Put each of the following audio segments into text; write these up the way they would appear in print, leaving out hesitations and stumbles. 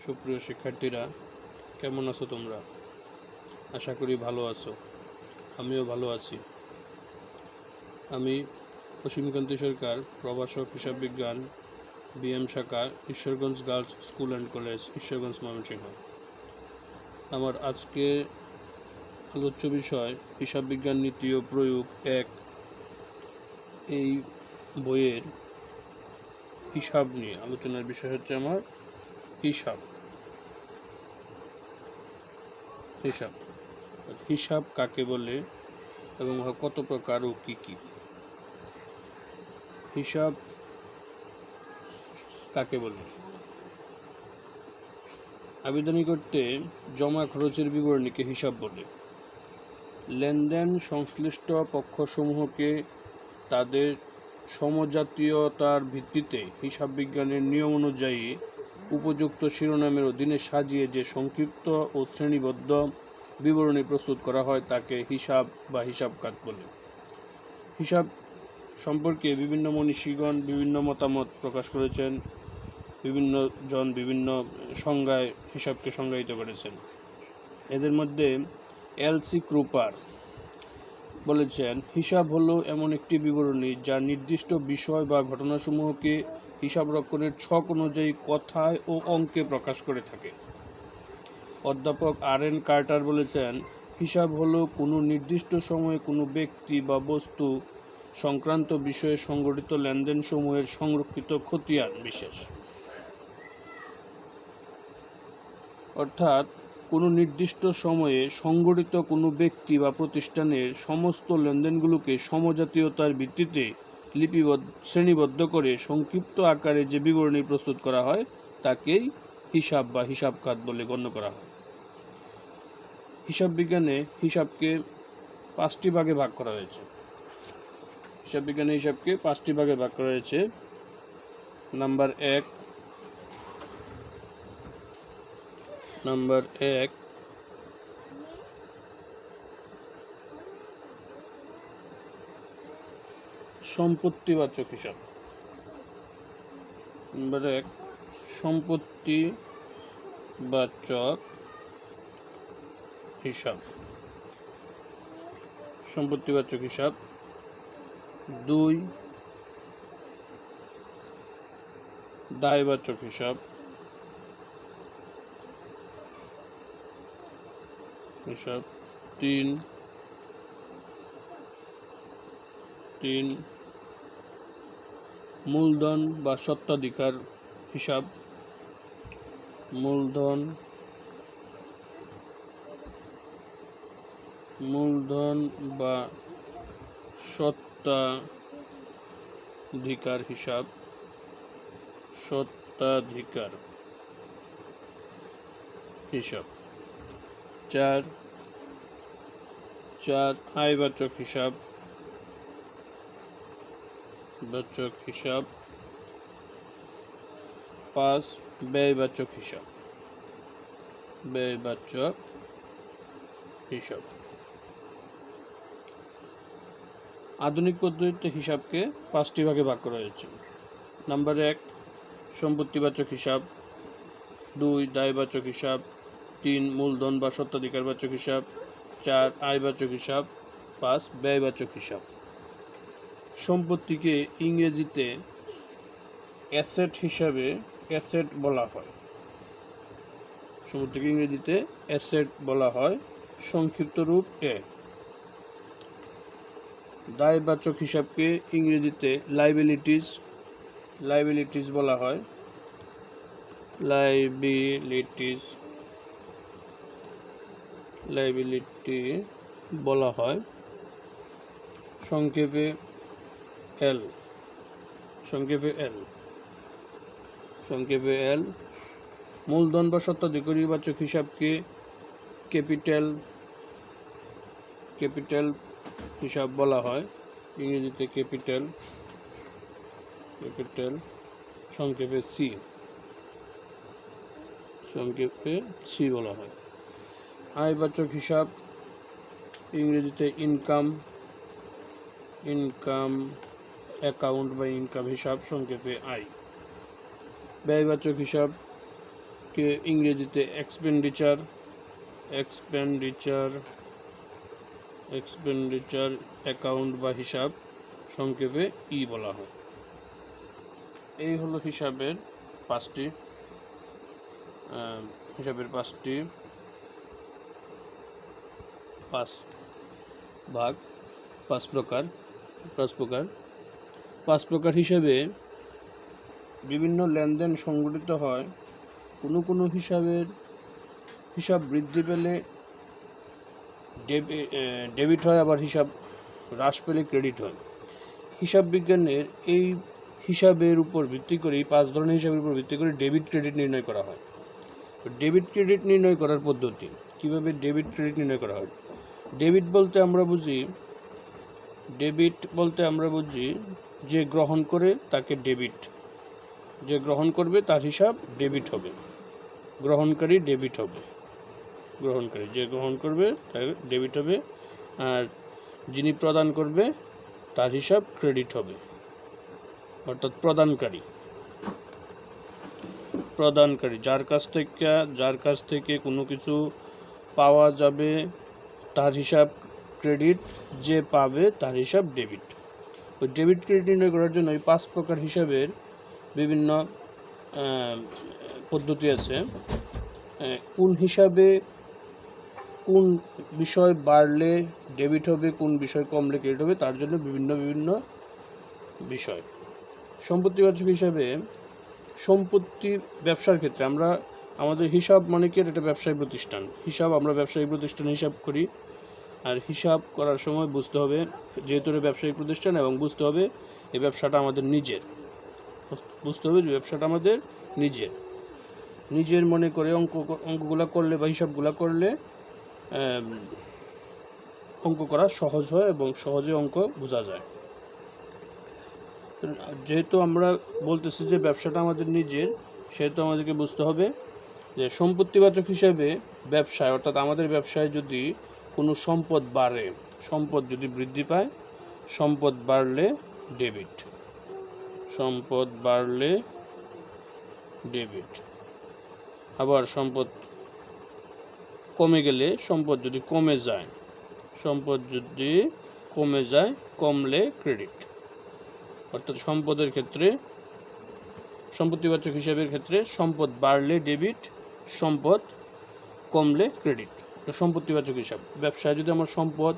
সুপ্রিয় শিক্ষার্থীরা, কেমন আছো তোমরা? আশা করি ভালো আছো। আমিও ভালো আছি। আমি অসীমকান্তি সরকার, প্রভাষক হিসাব বিজ্ঞান, বিএম শাখা, Ishwarganj girls school and college, Ishwarganj, Mymensingh. আমার আজকে আলোচ্য বিষয় হিসাব বিজ্ঞান নীতি ও প্রয়োগ 1। এই বইয়ের হিসাব নিয়ে আলোচনার বিষয় হচ্ছে আমার হিসাব। হিসাব কাকে বলে এবং কত প্রকার ও কি কি? হিসাব কাকে বলে? আবেদনী করতে জমা খরচের বিবরণীকে হিসাব বলে। লেনদেন সংশ্লিষ্ট পক্ষসমূহকে তাদের সমজাতীয়তার ভিত্তিতে হিসাব বিজ্ঞানের নিয়ম অনুযায়ী উপযুক্ত শিরোনামের অধীনে সাজিয়ে যে সংক্ষিপ্ত ও শ্রেণীবদ্ধ বিবরণী প্রস্তুত করা হয় তাকে হিসাব বা হিসাব খাত বলে। হিসাব সম্পর্কে বিভিন্ন মনীষীগণ বিভিন্ন মতামত প্রকাশ করেছেন। বিভিন্ন জন বিভিন্ন সংজ্ঞায় হিসাবকে সংজ্ঞায়িত করেছেন। এদের মধ্যে এল.সি. ক্রুপার বলেছেন, হিসাব হলো এমন একটি বিবরণী যা নির্দিষ্ট বিষয় বা ঘটনাসমূহকে হিসাব রক্ষণের ছক অনুযায়ী কথায় ও অঙ্কে প্রকাশ করে থাকে। অধ্যাপক আর.এন. কার্টার বলেছেন, হিসাব হলো কোনো নির্দিষ্ট সময়ে কোনো ব্যক্তি বা বস্তু সংক্রান্ত বিষয়ে সংঘটিত লেনদেনসমূহের সংরক্ষিত খতিয়ান বিশেষ। অর্থাৎ কোনো নির্দিষ্ট সময়ে সংঘটিত কোনো ব্যক্তি বা প্রতিষ্ঠানের সমস্ত লেনদেনগুলোকে সমজাতীয়তার ভিত্তিতে শ্রেণীবদ্ধ করে সংক্ষিপ্ত আকারে যে বিবরণী প্রস্তুত করা হয় তাকেই হিসাব বা হিসাব খাত বলে গণ্য করা হয়। হিসাব বিজ্ঞানে হিসাবকে 5টি ভাগে ভাগ করা হয়েছে। নাম্বার 1 সম্পত্তিবাচক হিসাব। সম্পত্তিবাচক হিসাব। 2 দায়বাচক হিসাব। 3 মূলধন বা স্বত্বাধিকার হিসাব। মূলধন বা স্বত্বাধিকার হিসাব। 4 আয়বাচক হিসাব। 5 ব্যয়বাচক হিসাব। আধুনিক পদ্ধতিতে হিসাবকে 5টি ভাগে ভাগ করা হয়েছে। নাম্বার 1 সম্পত্তিবাচক হিসাব। 2 দায়বাচক হিসাব। 3 মূলধন বা স্বত্বাধিকারবাচক হিসাব। 4 আয়বাচক হিসাব। 5 ব্যয়বাচক হিসাব। সম্পত্তিকে ইংরেজিতে অ্যাসেট বলা হয়। সংক্ষিপ্ত রূপ এ। দায়বাচক হিসাবকে ইংরেজিতে লাইবিলিটিস বলা হয়। সংক্ষেপে এল। মূলধন বা স্বত্বাধিকারবাচক হিসাবকে ক্যাপিটাল হিসাব বলা হয়। ইংরেজিতে ক্যাপিটাল সংক্ষেপে সি বলা হয়। আয়বাচক হিসাব ইংরেজিতে ইনকাম অ্যাকাউন্ট বা ইনকাম হিসাব সংক্ষেপে আই। ব্যয়বাচক হিসাব কে ইংরেজিতে এক্সপেন্ডিচার অ্যাকাউন্ট বা হিসাব, সংক্ষেপে ই বলা হয়। এই হলো হিসাবের পাঁচটি পাঁচ ভাগ, পাঁচ প্রকার হিসাবে বিভিন্ন লেনদেন সংঘটিত হয়। কোনো হিসাব বৃদ্ধি পেলে ডেবিট হয়, আবার হিসাব হ্রাস পেলে ক্রেডিট হয়। হিসাব বিজ্ঞানের এই হিসাবের উপর ভিত্তি করে, এই পাঁচ ধরনের হিসাবের উপর ভিত্তি করে ডেবিট ক্রেডিট নির্ণয় করা হয়। ডেবিট ক্রেডিট নির্ণয় করার পদ্ধতি, কিভাবে ডেবিট ক্রেডিট নির্ণয় করা হয়? ডেবিট বলতে আমরা বুঝি যে গ্রহণ করে তাকে ডেবিট, যে গ্রহণ করবে তার হিসাব ডেবিট হবে, গ্রহণকারী ডেবিট হবে, যে গ্রহণ করবে তার ডেবিট হবে, আর যিনি প্রদান করবে তার হিসাব ক্রেডিট হবে, অর্থাৎ প্রদানকারী যার কাছ থেকে কোনো কিছু পাওয়া যাবে তার হিসাব ক্রেডিট, যে পাবে তার হিসাব ডেবিট। ওই ডেবিট ক্রেডিট নির্ণয় করার জন্য এই পাঁচ প্রকার হিসাবের বিভিন্ন পদ্ধতি আছে। কোন হিসাবে কোন বিষয় বাড়লে ডেবিট হবে, কোন বিষয় কমলে ক্রেডিট হবে, তার জন্য বিভিন্ন বিষয়। সম্পত্তিবাচক হিসাবে, ব্যবসার ক্ষেত্রে আমাদের হিসাব মানে কি, এটা ব্যবসায়ী প্রতিষ্ঠান, আমরা ব্যবসায়িক প্রতিষ্ঠান হিসাব করি। আর হিসাব করার সময় বুঝতে হবে, যেহেতু এটা ব্যবসায়িক প্রতিষ্ঠান, এবং বুঝতে হবে এই ব্যবসাটা আমাদের নিজের মনে করে অঙ্কগুলা করলে বা হিসাবগুলা করলে অঙ্ক করা সহজ হয় এবং সহজে অঙ্ক বোঝা যায়। যেহেতু আমরা বলতেছি যে ব্যবসাটা আমাদের নিজের, সেহেতু আমাদেরকে বুঝতে হবে যে সম্পত্তিবাচক হিসেবে ব্যবসায়, অর্থাৎ আমাদের ব্যবসায় যদি কোনো সম্পদ বাড়ে, সম্পদ যদি বৃদ্ধি পায়, সম্পদ বাড়লে ডেবিট, আবার সম্পদ কমে গেলে, সম্পদ যদি কমে যায় কমলে ক্রেডিট। অর্থাৎ সম্পত্তিবাচক হিসাবের ক্ষেত্রে সম্পদ বাড়লে ডেবিট, সম্পদ কমলে ক্রেডিট। সম্পত্তিবাচক হিসাব, ব্যবসায় যদি আমার সম্পদ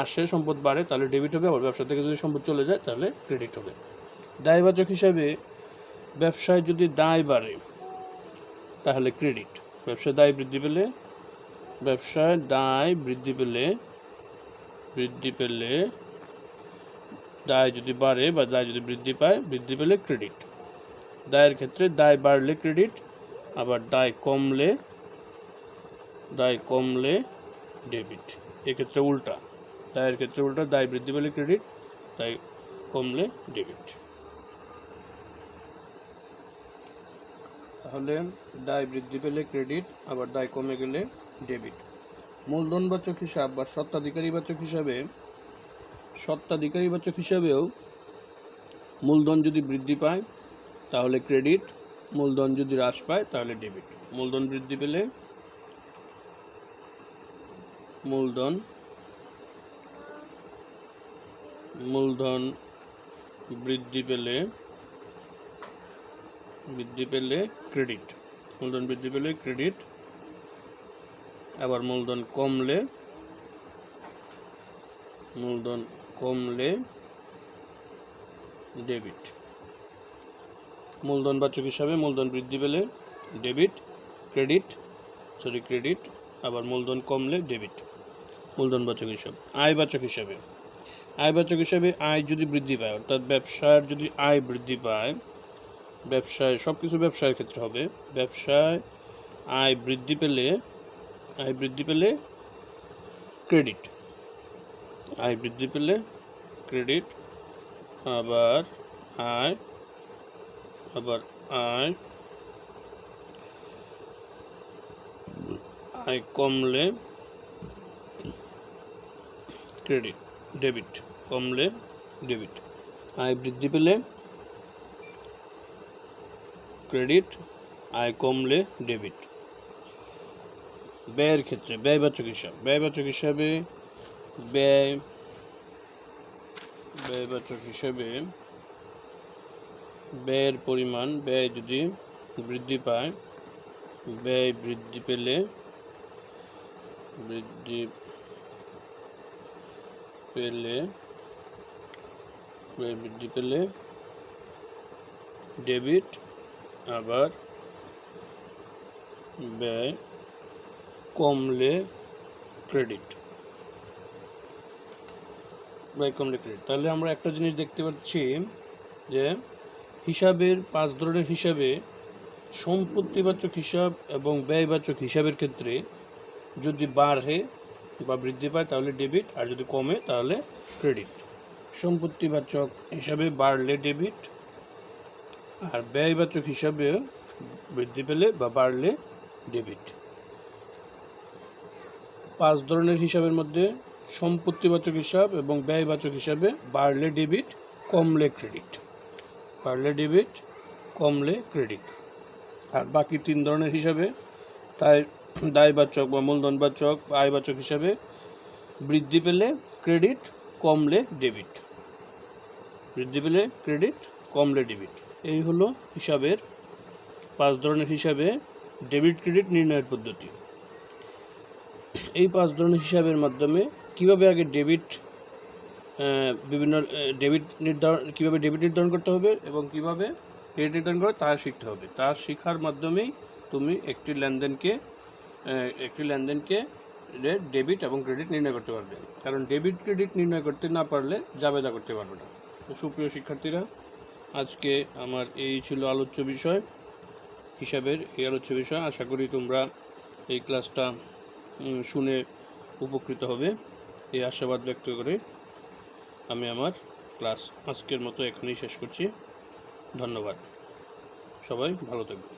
আসে, সম্পদ বাড়ে, তাহলে ডেবিট হবে, আবার ব্যবসা থেকে যদি সম্পদ চলে যায় তাহলে ক্রেডিট হবে। দায়বাচক হিসাবে, ব্যবসায় যদি দায় বাড়ে তাহলে ক্রেডিট। ব্যবসায় দায় বৃদ্ধি পেলে দায় যদি বাড়ে বা দায় যদি বৃদ্ধি পেলে ক্রেডিট। দায়ের ক্ষেত্রে দায় বাড়লে ক্রেডিট, আবার দায় কমলে ডেবিট। এক্ষেত্রে উল্টা, দায়ের ক্ষেত্রে উল্টা, দায় বৃদ্ধি পেলে ক্রেডিট, দায় কমলে ডেবিট। তাহলে দায় বৃদ্ধি পেলে ক্রেডিট, আবার দায় কমে গেলে ডেবিট। মূলধনবাচক হিসাব বা স্বত্বাধিকারীবাচক হিসাবেও মূলধন যদি বৃদ্ধি পায় তাহলে ক্রেডিট, মূলধন যদি হ্রাস পায় তাহলে ডেবিট। মূলধন বৃদ্ধি পেলে ক্রেডিট, আবার মূলধন কমলে ডেবিট। মূলধনবাচক হিসাবে মূলধন বৃদ্ধি পেলে ক্রেডিট, আবার মূলধন কমলে ডেবিট। মূলধনবাচক হিসাব। আয়বাচক হিসাবে আয় যদি বৃদ্ধি পায়, অর্থাৎ ব্যবসার যদি আয় বৃদ্ধি পায়, ব্যবসায়ের ক্ষেত্রে হবে, ব্যবসায় আয় বৃদ্ধি পেলে ক্রেডিট, আবার আয় কমলে ক্রেডিট, ডেবিট। আয় বৃদ্ধি পেলে ক্রেডিট, আয় কমলে ডেবিট। ব্যয়ের ক্ষেত্রে ব্যয়বাচক হিসাব, ব্যয়বাচক হিসাবে ব্যয়ের পরিমাণ, ব্যয় যদি বৃদ্ধি পায়, ব্যয় বৃদ্ধি পেলে ডেবিট, আবার ব্যয় কমলে ক্রেডিট। তাহলে আমরা একটা জিনিস দেখতে পাচ্ছি যে হিসাবের 5 ধরনের হিসাবে সম্পত্তিবাচক হিসাব এবং ব্যয়বাচক হিসাবের ক্ষেত্রে যদি বাড়ে বা বৃদ্ধি পায় তাহলে ডেবিট, আর যদি কমে তাহলে ক্রেডিট। সম্পত্তিবাচক হিসাবে বাড়লে ডেবিট, আর ব্যয়বাচক হিসাবে বৃদ্ধি পেলে বা বাড়লে ডেবিট। 5 ধরনের হিসাবের মধ্যে সম্পত্তিবাচক হিসাব এবং ব্যয়বাচক হিসাবে বাড়লে ডেবিট, কমলে ক্রেডিট। আর বাকি 3 ধরনের হিসাবে দায়বাচক বা মূলধনবাচক বা আয়বাচক হিসাবে বৃদ্ধি পেলে ক্রেডিট, কমলে ডেবিট। এই হলো হিসাবের 5 ধরনের হিসাবে ডেবিট ক্রেডিট নির্ণয়ের পদ্ধতি। এই 5 ধরনের হিসাবের মাধ্যমে কিভাবে আগে ডেবিট নির্ধারণ করতে হবে এবং কিভাবে ক্রেডিট নির্ধারণ করে তা শিখতে হবে। তা শেখার মাধ্যমেই তুমি একটি লেনদেনকে ডেবিট এবং ক্রেডিট নির্ণয় করতে পারবে। কারণ ডেবিট ক্রেডিট নির্ণয় করতে না পারলে জাবেদা করতে পারবে না। তো সুপ্রিয় শিক্ষার্থীরা, আজকে আমার এই ছিল আলোচ্য বিষয়, হিসাবের এই আলোচ্য বিষয়। আশা করি তোমরা এই ক্লাসটা শুনে উপকৃত হবে, এই আশাবাদ ব্যক্ত করে আমি আমার ক্লাস আজকের মতো এখানেই শেষ করছি। ধন্যবাদ, সবাই ভালো থাকবে।